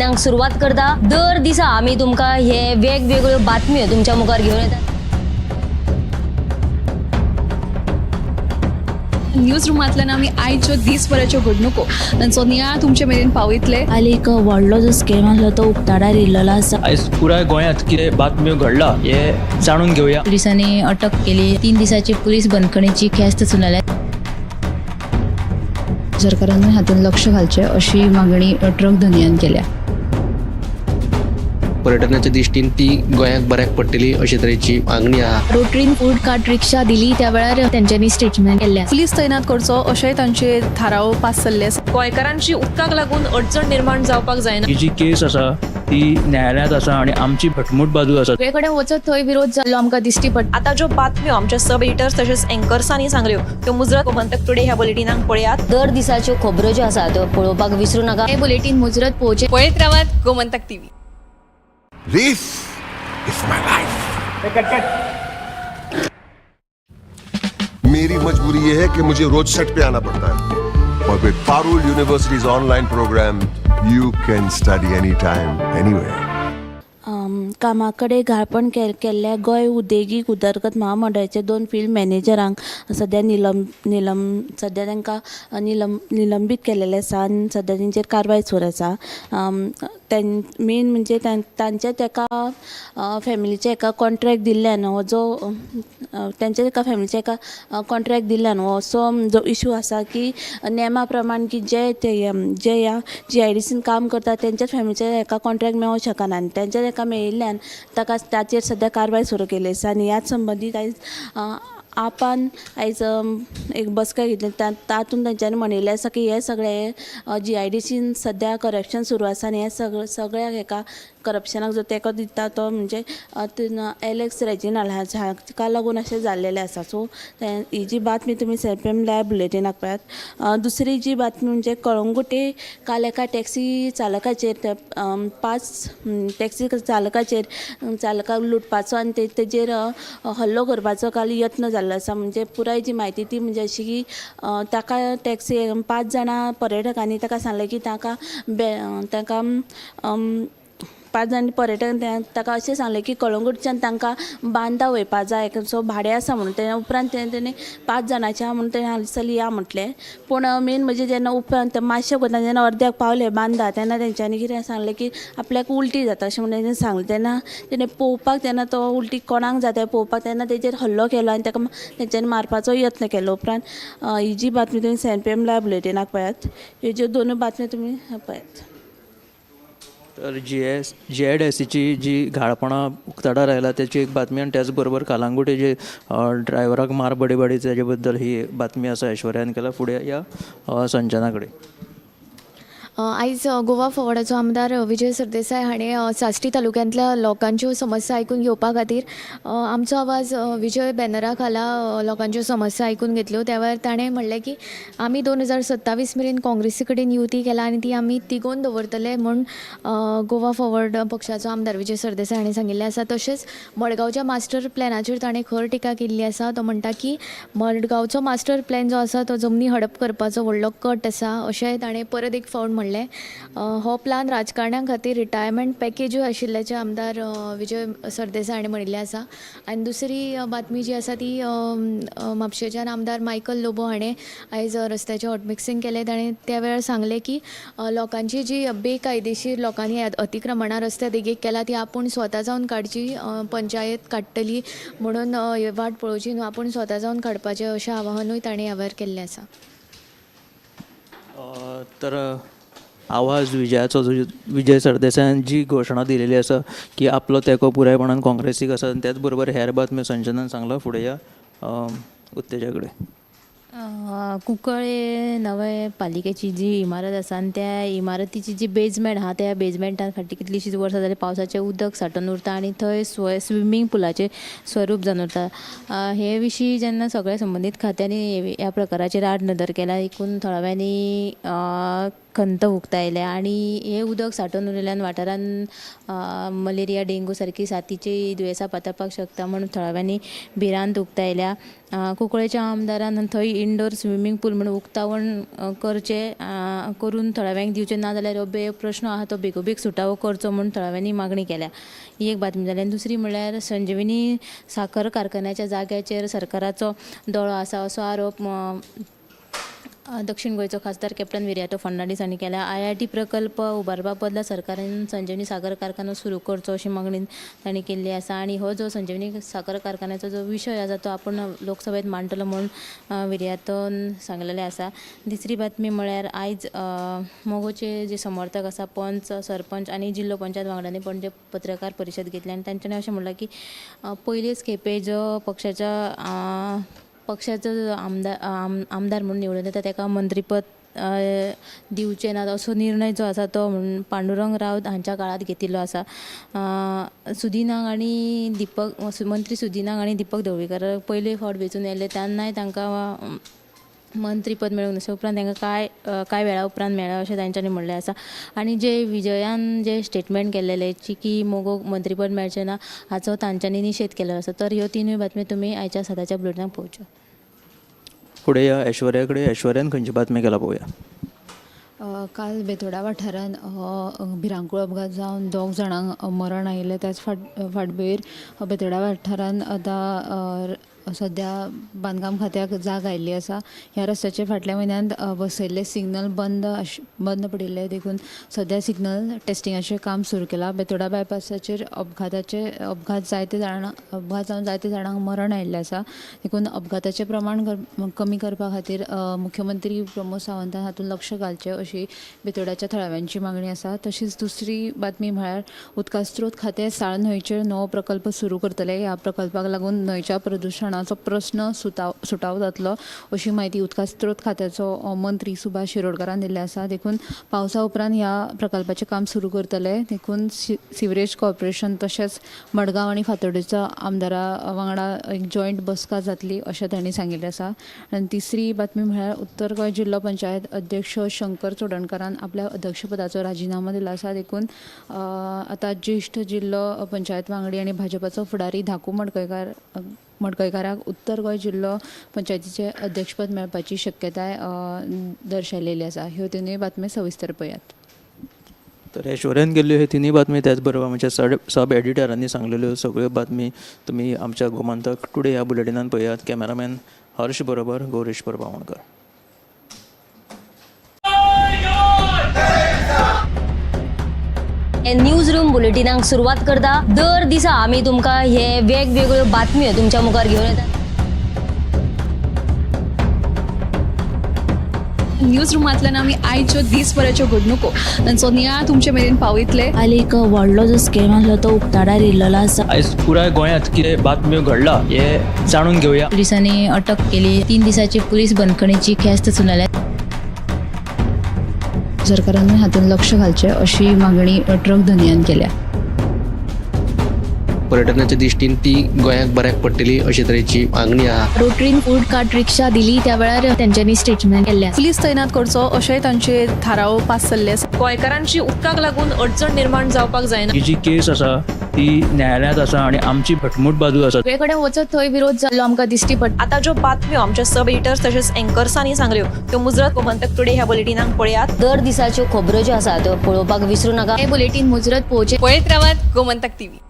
बुलेटिनाक सुरुवात करता। दर दिसा आम्ही तुमका हे वेगवेगळ्यो बातम्यो तुमच्या मुखार घेऊन येतात। न्यूज रूमांतल्यान आमी आयच्यो दिसभराच्यो घडणुको तांचो नियाळ तुमचे मेरेन पावयतले। हालीं एक व्हडलो जो स्कॅम आसलो तो उक्ताडार येयल्लो आसा। आयज पुराय गोंयांत कितें बातम्यो घडला हे जाणून घेवया। पुलिसांनी अटक केली। 3 दिसाची पुलीस बंदखणीची ख्यास्त सुनायल्या। सरकारान हातूंत लक्ष घालचें अशी मागणी ट्रक धंद्यान केल्या। पर्यटनाच्या दृश्टीन ती गोंयांक बऱ्याक पडटली अशे तरेची मागणी आहा। रोटरीन फूड कार्ट रिक्षा दिली त्या वेळार तेंच्यांनी स्टेटमेंट केल्लें। पुलीस तैनात करचो अशेंय तांचे थाराव पास जाल्ले आसा। गोंयकारांची उदकाक लागून अडचण निर्माण जावपाक जायना। ही जी केस आसा ती न्यायालयांत आसा आणि आमची भटमूट बाजू आसा। सगळे कडेन वचत थंय विरोध जाल्लो आमकां दिश्टी पडटा। आता ज्यो बातम्यो आमच्या सब एडिटर्स तशेंच एंकर्सांनी सांगल्यो त्यो मुजरत गोमंतक टुडे ह्या बुलेटिनाक पळयात। दर दिसाच्यो खबरो ज्यो आसा त्यो पळोवपाक विसरू नका। हे बुलेटिन मुजरत पळोवचें। पळयत रावात Gomantak TV. This is my life. मेरी मजबूरी ये है कि मुझे रोज सेट पे आना पड़ता है और with Parul universities online program you can study any time anywhere. कामाकडे घाळपण केल्ल्या गोंय उद्देगीक उदरगत महामंडळाचे 2 फील्ड मॅनेजरांक सध्या सध्या तांकां निलंबीत केलेले आसा आनी सध्या तांचेर कारवाय सुरू आसा। मेन म्हणजे तांच्या एका फॅमिलीचे एका कॉन्ट्रॅक्ट दिल्ल्यान हो जो तांच्या एका फॅमिलीचे एका कॉन्ट्रॅक्ट दिल्ल्यान हो असो जो इशू आसा की नेमा प्रमाण की जे ह्या GIDCन काम करता तेंच्याच फॅमिलीचे एका कॉन्ट्रॅक्ट मेळूंक शकना आनी तेंच्याच एका मेळिल्ल्यान ताचेर सध्या कारवाय सुरू केली आसा। आनी ह्याच संबंदीत आयज आपान आयज एक बसका घेतली तातूंत तांच्यांनी म्हणिल्लें आसा की हे सगळे GIDCन सध्या करप्शन सुरू आसा आनी हे सगळ्याक एका करप्शनाक जो तेंको दिता तो म्हणजे एलेक्स रेजिनाल्ड हाका लागून अशें जाल्लेलें आसा। सो ही जी बातमी तुमी CPM लायव्ह बुलेटिनाक पळयात। दुसरी जी बातमी म्हणजे कळंगुटे काल एका टॅक्सी चालकाचेर 5 टॅक्सी चालकाक लुटपाचो आनी तेजेर हल्लो करपाचो काल यत्न जाल्लो आसा। म्हणजे पुराय जी म्हायती ती म्हणजे अशी की ताका टॅक्सी 5 जाणां पर्यटकांनी ताका सांगलें की ताका 5 जाण पर्यटक ताका अशें सांगलें की कळंगूटच्यान तांकां बांदा वयपा जाय सो भाडें आसा म्हणून ते उपरांत तेणें 5 जाणांचें आहा म्हणून तेणें हालींसर या म्हटलें। पूण मेन म्हणजे जेन्ना उपरांत मातशें वता जेन्ना अर्द्याक पावले बांदा तेन्ना तेंच्यांनी कितें सांगलें की आपल्याक उलटी जाता अशें म्हणून तेणें सांगलें। तेन्ना तेणें पळोवपाक तेन्ना तो उलटी कोणाक जाता पळोवपाक तेन्ना तेजेर हल्लो केलो आनी ताका तेंच्यांनी मारपाचो यत्न केलो। उपरांत ही जी बातमी तुमी CPM लायव्ह बुलेटिनाक पळयात। ह्यो ज्यो 2 बातम्यो तुमी पळयात। तर GIDCची जी घाळपणां उक्ताडार आयला त्याची एक बातमी आणि त्याच बरोबर कालांगुटे जे ड्रायव्हराक मार बडी तेजे बद्दल ही बातमी आसा ऐश्वर्यान केला। फुडें या संजना कडेन। आयज गोवा फॉवर्डाचो आमदार विजय सरदेसाय हाणें साश्टी तालुक्यांतल्या लोकांच्यो समस्या आयकून घेवपा खातीर आमचो आवाज विजय बॅनरा खाला लोकांच्यो समस्या आयकून घेतल्यो। त्या वेळार ताणें म्हणलें की आमी 2027 मेरेन काँग्रेसी कडेन युती केला आनी ती आमी तिगोवन दवरतले म्हूण गोवा फॉवर्ड पक्षाचो आमदार विजय सरदेसाय हाणें सांगिल्लें आसा। तशेंच मडगांवच्या मास्टर प्लॅनाचेर ताणें खर टिका केल्ली आसा। तो म्हणटा की मडगांवचो मास्टर प्लॅन जो आसा तो जमनी हडप करपाचो व्हडलो कट आसा अशें ताणें परत एक फावट म्हणलें। हो प्लान राजकारण्यां खातीर रिटायरमेंट पॅकेजूय आशिल्ल्याचें आमदार विजय सरदेसाय हाणें म्हणिल्लें आसा। आनी दुसरी बातमी जी आसा ती म्हापशेच्यान आमदार मायकल लोबो हाणें आयज रस्त्याचें हॉटमिक्सिंग केलें। ताणें त्या वेळार सांगलें की लोकांची जी बेकायदेशीर लोकांनी अतिक्रमणां रस्त्या देगेक केला ती आपूण स्वता जावन काडची पंचायत काडटली म्हणून वाट पळोवची न्हू आपूण स्वता जावन काडपाचें अशें आवाहनूय ताणें ह्या वेळार केल्लें आसा। तर आवाज विजयाचो विजय सरदेसायान जी घोशणा दिलेली आसा की आपलो तेंको पुरायपणान काँग्रेसीक आसा आनी त्याच बरोबर हेर बातम्यो संजनान सांगला। फुडें या उत्तेजा कडेन। कुंकळे नवे पालिकेची जी इमारत आसा आनी त्या इमारतीची जी बेजमेंट आहा त्या बेजमेंटान फाटीं कितलींशींच वर्सां जाल्यार पावसाचें उदक सांठून उरता आनी थंय स्विमींग पुलाचें स्वरूप जावन उरता। हे विशीं जेन्ना सगळ्या संबंदीत खात्यांनी ह्या प्रकाराचेर आड नदर केला एकूण थळाव्यांनी खंत उक्तायल्या आणि हे उदक सांठोवन उरयल्यान वाठारांत मलेरिया डेंगू सारकी साथीची दुयेंसां पातळपाक शकता म्हणून थळाव्यांनी भिरांत उक्तायल्या. कुंकळेच्या आमदारान थंय इनडोर स्विमींग पूल म्हणून उक्तावण करून थळाव्यांक दिवचे ना जाल्यार हो प्रश्न आहा तो बेगोबेग सुटावो करचो म्हणून थळाव्यांनी मागणी केल्या. ही एक बातमी जाली. आनी दुसरी म्हणल्यार संजीवनी साखर कारखान्याच्या जाग्याचेर सरकाराचो दोळो आसा असो आरोप दक्षिण गोंयचो खासदार कॅप्टन विर्याटो फर्नांडीस हांणी केला. IIT प्रकल्प उबारपा बदला सरकारान संजीवनी साखर कारखानो सुरू करचो अशी मागणी तांणी केल्ली आसा. आनी हो जो संजीवनी साखर कारखान्याचो जो विशय आसा तो आपूण लोकसभेत मांडटलो म्हणून विर्याटोन सांगलेलें आसा. तिसरी बातमी म्हळ्यार आयज मोगोचे जे समर्थक आसा पंच सरपंच आनी जिल्लो पंचायत वांगड्यांनी पणजे पत्रकार परिशद घेतली आनी तांच्यांनी अशें म्हणलां की पयलेच खेपे जो पक्षाचो आमदार म्हणून निवडून येता ताका मंत्रीपद दिवचें ना असो निर्णय जो आसा तो पांडुरंग रावत हांच्या काळात घेतिल्लो आसा. मंत्री सुदीनाक आनी दीपक ढवळीकर पयले फावट वेंचून येयले तेन्नाय तांकां मंत्रीपद मेळूंक नासलें. उपरांत तांकां कांय वेळा उपरांत मेळ्ळें अशें तांच्यांनी म्हणलें आसा. आनी जे विजयान जे स्टेटमेंट केल्लेलें की मोगोक मंत्रीपद मेळचें ना हाचो तांच्यांनी निशेध केल्लो आसा. तर ह्यो तिनूय बातम्यो तुमी आयच्या सदाच्या बुलेटिनाक पळोवच्यो. फुडें या ऐश्वर्या कडेन. ऐश्वर्यान खंयची बातमी केला पळोवया. काल बेतोडा वाठारांत भिरांकूळ अपघात जावन 2 जाणांक मरण आयिल्लें. त्याच फाटभुंयेर बेतोडा वाठारांत आतां सद्या बांदकाम खात्याक जाग आयिल्ली आसा. ह्या रस्त्याचे फाटल्या म्हयन्यांत बसयल्ले सिग्नल बंद पडिल्ले देखून सद्या सिग्नल टेस्टिंगाचें काम सुरू केलां. बेतोडा बायपासाचेर अपघात जावन जायते जाणांक मरण आयिल्लें आसा. देखून अपघाताचें प्रमाण कमी करपा खातीर मुख्यमंत्री प्रमोद सावंतान हातूंत लक्ष घालचें अशी बेतोड्याच्या थळाव्यांची मागणी आसा. तशीच दुसरी बातमी म्हळ्यार उदका स्त्रोत खातें साळ न्हंयचेर नवो प्रकल्प सुरू करतले. ह्या प्रकल्पाक लागून न्हंयच्या प्रदुशणाचो प्रस्न सुटावो जातलो अशी माहिती उदका स्त्रोत खात्याचो मंत्री सुभाष शिरोडकरान दिल्ली आसा. देखून पावसा उपरांत ह्या प्रकल्पाचें काम सुरू करतले. देखून सिवरेज कॉर्पोरेशन तशेंच मडगांव आनी फातोर्डेच्या आमदारां वांगडा एक जॉयंट बसका जातली अशें तांणी सांगिल्लें आसा. आनी तिसरी बातमी म्हळ्यार उत्तर गोंय जिल्लो पंचायत अध्यक्ष शंकर चोडणकरान आपल्या अध्यक्षपदाचो राजिनामो दिलो आसा. देखून आतां ज्येश्ठ जिल्लो पंचायत वांगडी आनी भाजपाचो फुडारी धाकू मडकयकाराक उत्तर गोंय जिल्लो पंचायतीचें अध्यक्षपद मेळपाची शक्यताय दर्शयलेली आसा. ह्यो तिनूय बातम्यो सविस्तर पळयात. तर ऐश्वर्यान केल्ल्यो हे तिनूय बातमी त्याच बरोबर आमच्या सब एडिटरांनी सांगलेल्यो सगळ्यो बातमी तुमी आमच्या गोमंतक टुडे ह्या बुलेटिनान पळयात. कॅमेरामॅन हर्ष बरोबर गौरीश परबावणकर. न्यूज रूम बुलेटिनाक सुरवात करता. दर दिसा आमी तुमकां हे वेगवेगळ्यो बातम्यो तुमच्या मुखार घेवन येतात. न्यूज रुमांतल्यान आमी आयच्यो दिसभराच्यो घडणुको तांचो नियाळ तुमचे मेरेन पावयतले. काल एक व्हडलो जो स्कॅम आसलो तो उक्ताडार येयल्लो आसा. आयज पुराय गोंयांत कितें बातम्यो घडला हे जाणून घेवया. पुलिसांनी अटक केली. 3 दिसाची पुलीस बंदखणीची ख्यास्त सुनायल्या. सरकारान हातूंत लक्ष घालचें अशी मागणी ट्रक धनियान केल्या. पर्यटनाच्या दिश्टीन ती गोंयाक बऱ्याक पडटली अशे तरेची मागणी आहा. रोटरीन फूड कार्ट रिक्षा दिली त्या वेळार तेंच्यांनी स्टेटमेंट केल्लें. पुलीस तैनात करचो अशेय तांचे थाराव पास जाल्ले आसा. गोंयकारांची उदकाक लागून अडचण निर्माण जावपाक जायना. ही जी केस आसा ती न्यायालयांत आसा आनी आमची भटमूट बाजू आसा. सगळे कडेन वचत थंय विरोध जाल्लो आमकां दिश्टी पडटा. आता ज्यो बातम्यो आमच्या सब एडिटर्स तशेंच एंकर्सांनी सांगल्यो त्यो मुजरत गोमंतक टुडे ह्या बुलेटिनाक पळयात. दर दिसाच्यो खबरो ज्यो आसा त्यो पळोवपाक विसरूं नाका. हे बुलेटिन मुजरत पळोवचें. पळयत रावात गोमंतक TV.